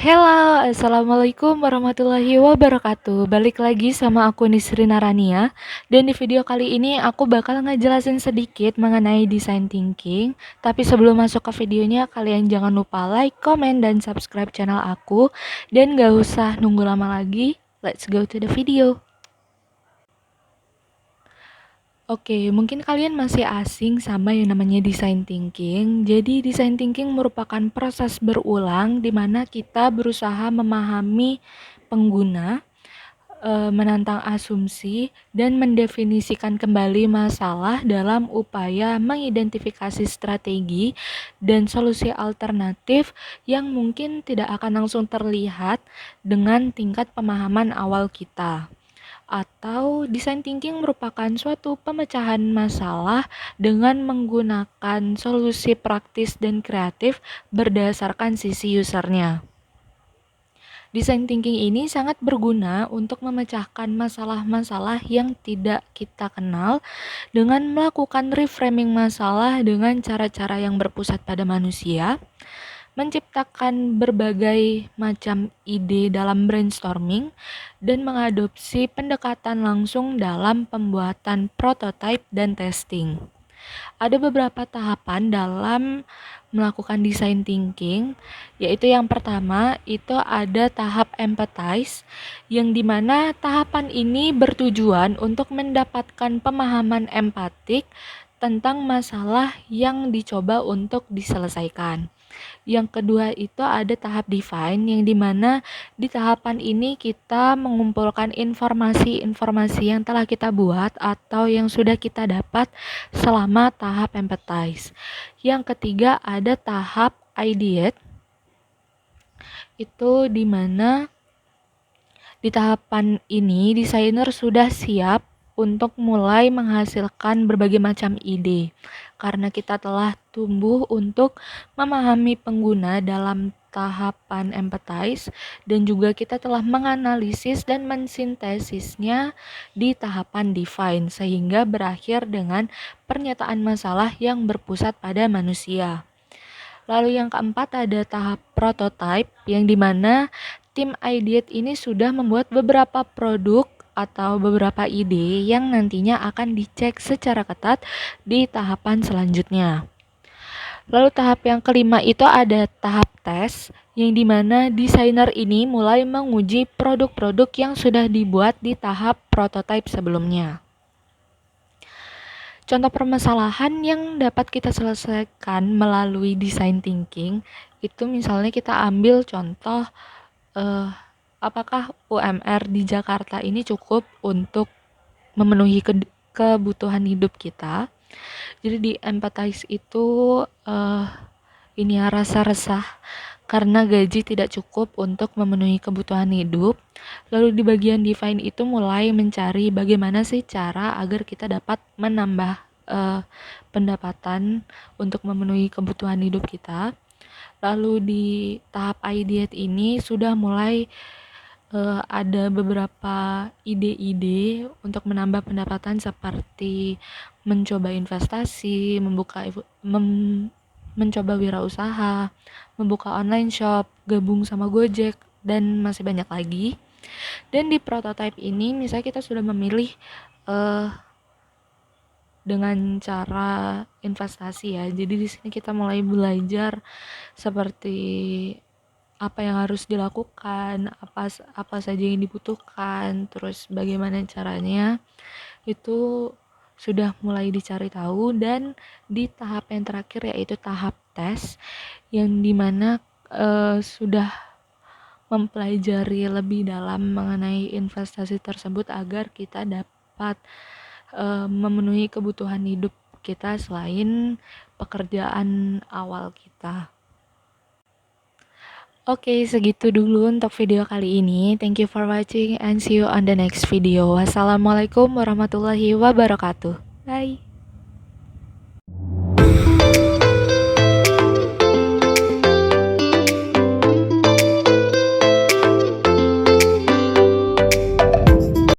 Halo, assalamualaikum warahmatullahi wabarakatuh. Balik lagi sama aku Nisri Narania. Dan di video kali ini aku bakal ngejelasin sedikit mengenai design thinking. Tapi sebelum masuk ke videonya, kalian jangan lupa like, comment, dan subscribe channel aku. Dan gak usah nunggu lama lagi, let's go to the video. Oke, mungkin kalian masih asing sama yang namanya design thinking. Jadi, design thinking merupakan proses berulang di mana kita berusaha memahami pengguna, menantang asumsi, dan mendefinisikan kembali masalah dalam upaya mengidentifikasi strategi dan solusi alternatif yang mungkin tidak akan langsung terlihat dengan tingkat pemahaman awal kita. Atau design thinking merupakan suatu pemecahan masalah dengan menggunakan solusi praktis dan kreatif berdasarkan sisi usernya. Design thinking ini sangat berguna untuk memecahkan masalah-masalah yang tidak kita kenal dengan melakukan reframing masalah dengan cara-cara yang berpusat pada manusia, menciptakan berbagai macam ide dalam brainstorming, dan mengadopsi pendekatan langsung dalam pembuatan prototipe dan testing. Ada beberapa tahapan dalam melakukan design thinking, yaitu yang pertama itu ada tahap empathize, yang dimana tahapan ini bertujuan untuk mendapatkan pemahaman empatik tentang masalah yang dicoba untuk diselesaikan. Yang kedua itu ada tahap define, yang dimana di tahapan ini kita mengumpulkan informasi-informasi yang telah kita buat atau yang sudah kita dapat selama tahap empathize. Yang ketiga ada tahap ideate, itu dimana di tahapan ini desainer sudah siap untuk mulai menghasilkan berbagai macam ide, karena kita telah tumbuh untuk memahami pengguna dalam tahapan empathize, dan juga kita telah menganalisis dan mensintesisnya di tahapan define, sehingga berakhir dengan pernyataan masalah yang berpusat pada manusia. Lalu yang keempat ada tahap prototype, yang dimana tim ideate ini sudah membuat beberapa produk atau beberapa ide yang nantinya akan dicek secara ketat di tahapan selanjutnya. Lalu tahap yang kelima itu ada tahap tes, yang dimana desainer ini mulai menguji produk-produk yang sudah dibuat di tahap prototype sebelumnya. Contoh permasalahan yang dapat kita selesaikan melalui design thinking itu misalnya kita ambil contoh apakah UMR di Jakarta ini cukup untuk memenuhi kebutuhan hidup kita. Jadi di empathize itu ini ya, rasa resah karena gaji tidak cukup untuk memenuhi kebutuhan hidup. Lalu di bagian define itu mulai mencari bagaimana sih cara agar kita dapat menambah pendapatan untuk memenuhi kebutuhan hidup kita. Lalu di tahap ideate ini sudah mulai ada beberapa ide-ide untuk menambah pendapatan seperti mencoba investasi, mencoba wirausaha, membuka online shop, gabung sama Gojek, dan masih banyak lagi. Dan di prototype ini misalnya kita sudah memilih dengan cara investasi ya. Jadi di sini kita mulai belajar seperti apa yang harus dilakukan, apa saja yang dibutuhkan, terus bagaimana caranya, itu sudah mulai dicari tahu. Dan di tahap yang terakhir yaitu tahap tes, yang dimana sudah mempelajari lebih dalam mengenai investasi tersebut agar kita dapat memenuhi kebutuhan hidup kita selain pekerjaan awal kita. Oke, segitu dulu untuk video kali ini. Thank you for watching and see you on the next video. Wassalamualaikum warahmatullahi wabarakatuh. Bye.